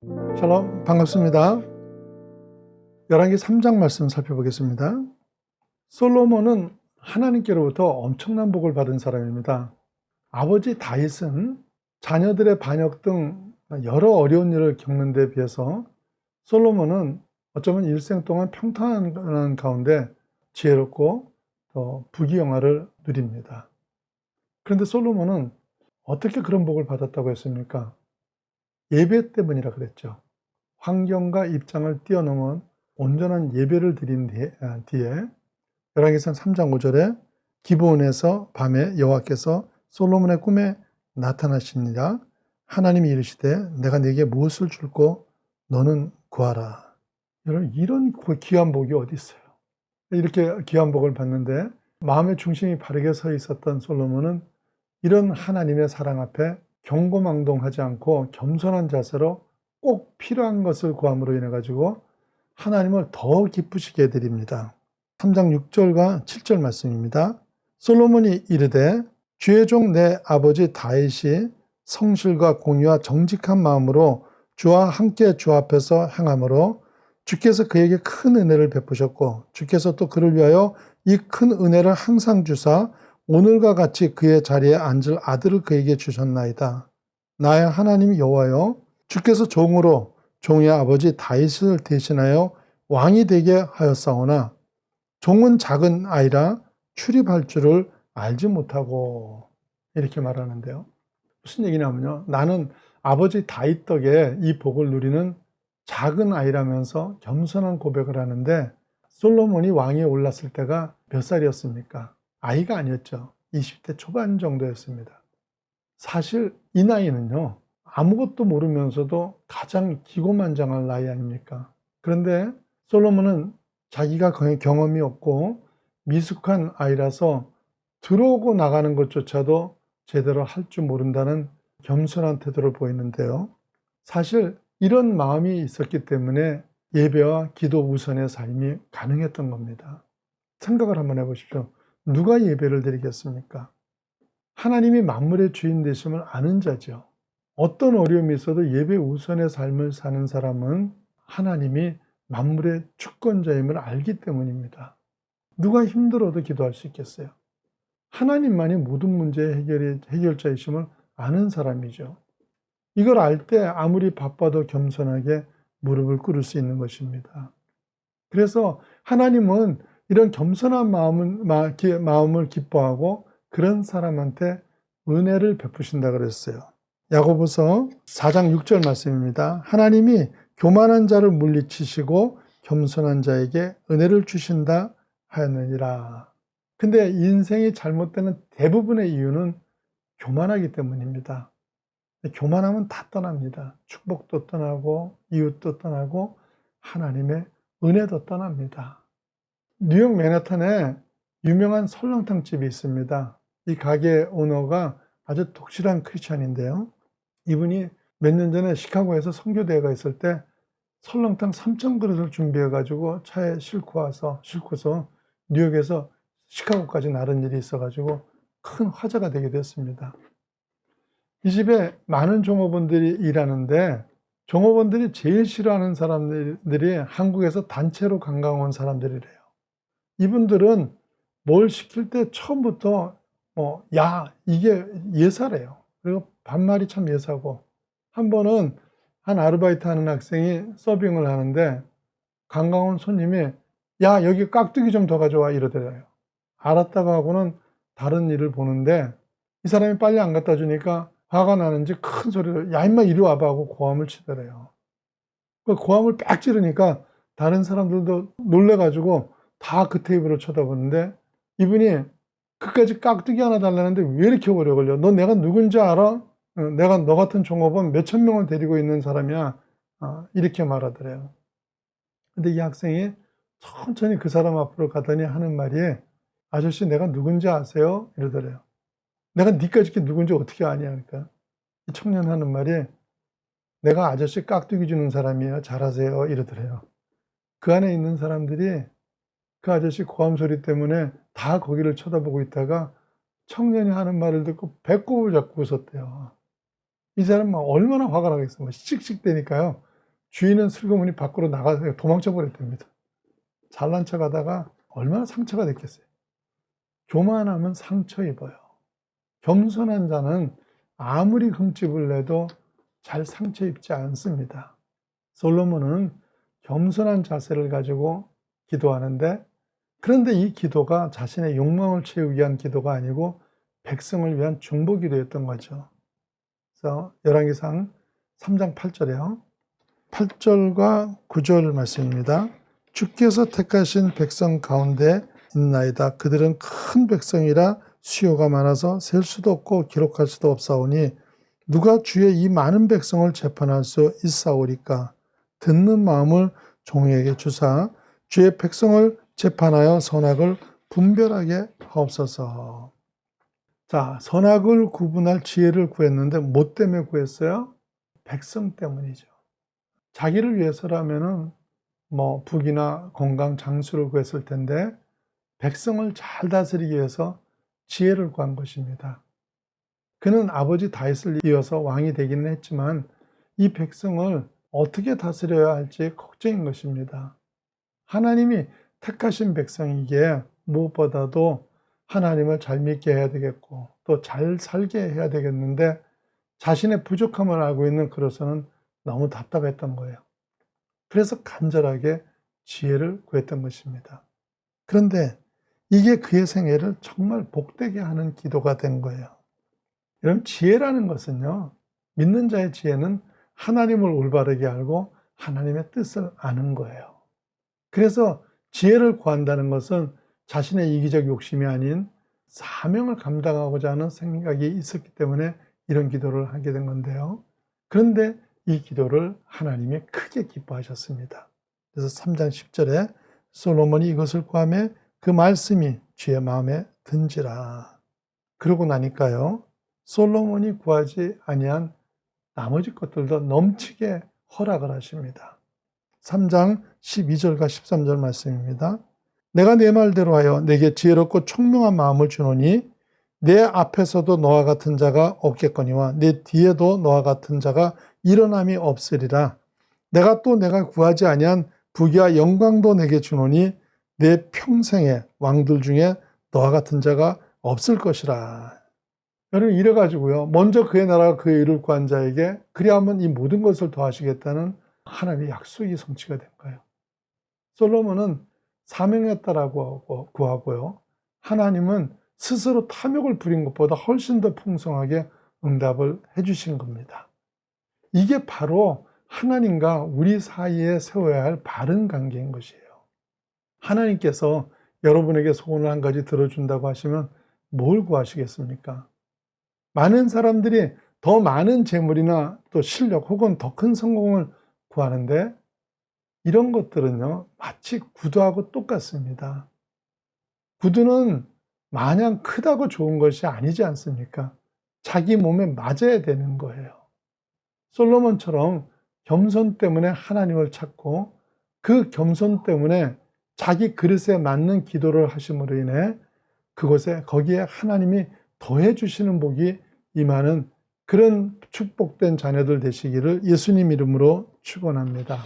샬롬, 반갑습니다. 열왕기 3장 말씀 살펴보겠습니다. 솔로몬은 하나님께로부터 엄청난 복을 받은 사람입니다. 아버지 다윗은 자녀들의 반역 등 여러 어려운 일을 겪는 데 비해서 솔로몬은 어쩌면 일생 동안 평탄한 가운데 지혜롭고 더 부귀영화를 누립니다. 그런데 솔로몬은 어떻게 그런 복을 받았다고 했습니까? 예배 때문이라 그랬죠. 환경과 입장을 뛰어넘은 온전한 예배를 드린 뒤에 열왕기상 3장 5절에 기브온에서 밤에 여호와께서 솔로몬의 꿈에 나타나시니라. 하나님이 이르시되 내가 네게 무엇을 줄고 너는 구하라. 여러분, 이런 귀한 복이 어디 있어요? 이렇게 귀한 복을 받는데 마음의 중심이 바르게 서 있었던 솔로몬은 이런 하나님의 사랑 앞에 경고망동하지 않고 겸손한 자세로 꼭 필요한 것을 구함으로 인해 가지고 하나님을 더 기쁘시게 해드립니다. 3장 6절과 7절 말씀입니다. 솔로몬이 이르되 주의 종 내 아버지 다윗이 성실과 공의와 정직한 마음으로 주와 함께 주 앞에서 행함으로 주께서 그에게 큰 은혜를 베푸셨고 주께서 또 그를 위하여 이 큰 은혜를 항상 주사 오늘과 같이 그의 자리에 앉을 아들을 그에게 주셨나이다. 나의 하나님 여호와여, 주께서 종으로 종의 아버지 다윗을 대신하여 왕이 되게 하였사오나 종은 작은 아이라 출입할 줄을 알지 못하고, 이렇게 말하는데요. 무슨 얘기냐면요, 나는 아버지 다윗 덕에 이 복을 누리는 작은 아이라면서 겸손한 고백을 하는데, 솔로몬이 왕위에 올랐을 때가 몇 살이었습니까? 아이가 아니었죠. 20대 초반 정도였습니다. 사실 이 나이는요, 아무것도 모르면서도 가장 기고만장할 나이 아닙니까? 그런데 솔로몬은 자기가 경험이 없고 미숙한 아이라서 들어오고 나가는 것조차도 제대로 할 줄 모른다는 겸손한 태도를 보이는데요. 사실 이런 마음이 있었기 때문에 예배와 기도 우선의 삶이 가능했던 겁니다. 생각을 한번 해보십시오. 누가 예배를 드리겠습니까? 하나님이 만물의 주인 되심을 아는 자죠. 어떤 어려움이 있어도 예배 우선의 삶을 사는 사람은 하나님이 만물의 주권자임을 알기 때문입니다. 누가 힘들어도 기도할 수 있겠어요? 하나님만이 모든 문제의 해결자이심을 아는 사람이죠. 이걸 알 때 아무리 바빠도 겸손하게 무릎을 꿇을 수 있는 것입니다. 그래서 하나님은 이런 겸손한 마음을 기뻐하고 그런 사람한테 은혜를 베푸신다 그랬어요. 야고보서 4장 6절 말씀입니다. 하나님이 교만한 자를 물리치시고 겸손한 자에게 은혜를 주신다 하였느니라. 근데 인생이 잘못되는 대부분의 이유는 교만하기 때문입니다. 교만하면 다 떠납니다. 축복도 떠나고 이웃도 떠나고 하나님의 은혜도 떠납니다. 뉴욕 맨하탄에 유명한 설렁탕 집이 있습니다. 이 가게 오너가 아주 독실한 크리스찬인데요. 이분이 몇 년 전에 시카고에서 선교대회가 있을 때 설렁탕 3,000그릇을 준비해 가지고 차에 싣고서 뉴욕에서 시카고까지 나른 일이 있어 가지고 큰 화제가 되게 됐습니다. 이 집에 많은 종업원들이 일하는데 종업원들이 제일 싫어하는 사람들이 한국에서 단체로 관광 온 사람들이래요. 이분들은 뭘 시킬 때 처음부터 야, 이게 예사래요. 그리고 반말이 참 예사고, 한 번은 한 아르바이트 하는 학생이 서빙을 하는데 관광 온 손님이 야, 여기 깍두기 좀 더 가져와 이러더래요. 알았다고 하고는 다른 일을 보는데 이 사람이 빨리 안 갖다 주니까 화가 나는지 큰 소리로 야, 임마 이리 와봐 하고 고함을 치더래요. 그 고함을 빽 지르니까 다른 사람들도 놀래가지고 다 그 테이블을 쳐다보는데 이분이 그까지 깍두기 하나 달라는데 왜 이렇게 오래 걸려? 너 내가 누군지 알아? 내가 너 같은 종업원 몇천 명을 데리고 있는 사람이야. 이렇게 말하더래요. 근데 이 학생이 천천히 그 사람 앞으로 가더니 하는 말이 아저씨 내가 누군지 아세요? 이러더래요. 내가 니까지 누군지 어떻게 아냐? 그러니까 이 청년 하는 말이 내가 아저씨 깍두기 주는 사람이에요. 잘하세요. 이러더래요. 그 안에 있는 사람들이 그 아저씨 고함 소리 때문에 다 거기를 쳐다보고 있다가 청년이 하는 말을 듣고 배꼽을 잡고 웃었대요. 이 사람은 얼마나 화가 나겠어요. 씩씩대니까요. 주인은 슬그머니 밖으로 나가서 도망쳐 버렸답니다. 잘난 척 하다가 얼마나 상처가 됐겠어요. 교만하면 상처 입어요. 겸손한 자는 아무리 흠집을 내도 잘 상처 입지 않습니다. 솔로몬은 겸손한 자세를 가지고 기도하는데, 그런데 이 기도가 자신의 욕망을 채우기 위한 기도가 아니고 백성을 위한 중보 기도였던 거죠. 그래서 열왕기상 3장 8절에요. 8절과 9절 말씀입니다. 주께서 택하신 백성 가운데 있나이다. 그들은 큰 백성이라 수요가 많아서 셀 수도 없고 기록할 수도 없사오니 누가 주의 이 많은 백성을 재판할 수 있사오리까? 듣는 마음을 종에게 주사 주의 백성을 재판하여 선악을 분별하게 하옵소서. 자, 선악을 구분할 지혜를 구했는데 뭐 때문에 구했어요? 백성 때문이죠. 자기를 위해서라면은 부귀나 건강, 장수를 구했을 텐데 백성을 잘 다스리기 위해서 지혜를 구한 것입니다. 그는 아버지 다윗을 이어서 왕이 되기는 했지만 이 백성을 어떻게 다스려야 할지 걱정인 것입니다. 하나님이 택하신 백성이기에 무엇보다도 하나님을 잘 믿게 해야 되겠고 또 잘 살게 해야 되겠는데 자신의 부족함을 알고 있는 그로서는 너무 답답했던 거예요. 그래서 간절하게 지혜를 구했던 것입니다. 그런데 이게 그의 생애를 정말 복되게 하는 기도가 된 거예요. 여러분, 지혜라는 것은요, 믿는 자의 지혜는 하나님을 올바르게 알고 하나님의 뜻을 아는 거예요. 그래서 지혜를 구한다는 것은 자신의 이기적 욕심이 아닌 사명을 감당하고자 하는 생각이 있었기 때문에 이런 기도를 하게 된 건데요. 그런데 이 기도를 하나님이 크게 기뻐하셨습니다. 그래서 3장 10절에 솔로몬이 이것을 구하며 그 말씀이 주의 마음에 든지라. 그러고 나니까요, 솔로몬이 구하지 아니한 나머지 것들도 넘치게 허락을 하십니다. 3장 12절과 13절 말씀입니다. 내가 내 말대로 하여 내게 지혜롭고 총명한 마음을 주노니 내 앞에서도 너와 같은 자가 없겠거니와 내 뒤에도 너와 같은 자가 일어남이 없으리라. 내가 구하지 아니한 부귀와 영광도 내게 주노니 내 평생에 왕들 중에 너와 같은 자가 없을 것이라. 여러분, 이래가지고요, 먼저 그의 나라와 그의 의를 구한 자에게 그리하면 이 모든 것을 더하시겠다는 하나님의 약속이 성취가 된 거예요. 솔로몬은 사명에 따라고 구하고요, 하나님은 스스로 탐욕을 부린 것보다 훨씬 더 풍성하게 응답을 해주신 겁니다. 이게 바로 하나님과 우리 사이에 세워야 할 바른 관계인 것이에요. 하나님께서 여러분에게 소원을 한 가지 들어준다고 하시면 뭘 구하시겠습니까? 많은 사람들이 더 많은 재물이나 또 실력 혹은 더 큰 성공을 구하는데 이런 것들은요, 마치 구두하고 똑같습니다. 구두는 마냥 크다고 좋은 것이 아니지 않습니까? 자기 몸에 맞아야 되는 거예요. 솔로몬처럼 겸손 때문에 하나님을 찾고 그 겸손 때문에 자기 그릇에 맞는 기도를 하심으로 인해 거기에 하나님이 더해 주시는 복이 임하는 그런 축복된 자녀들 되시기를 예수님 이름으로 축원합니다.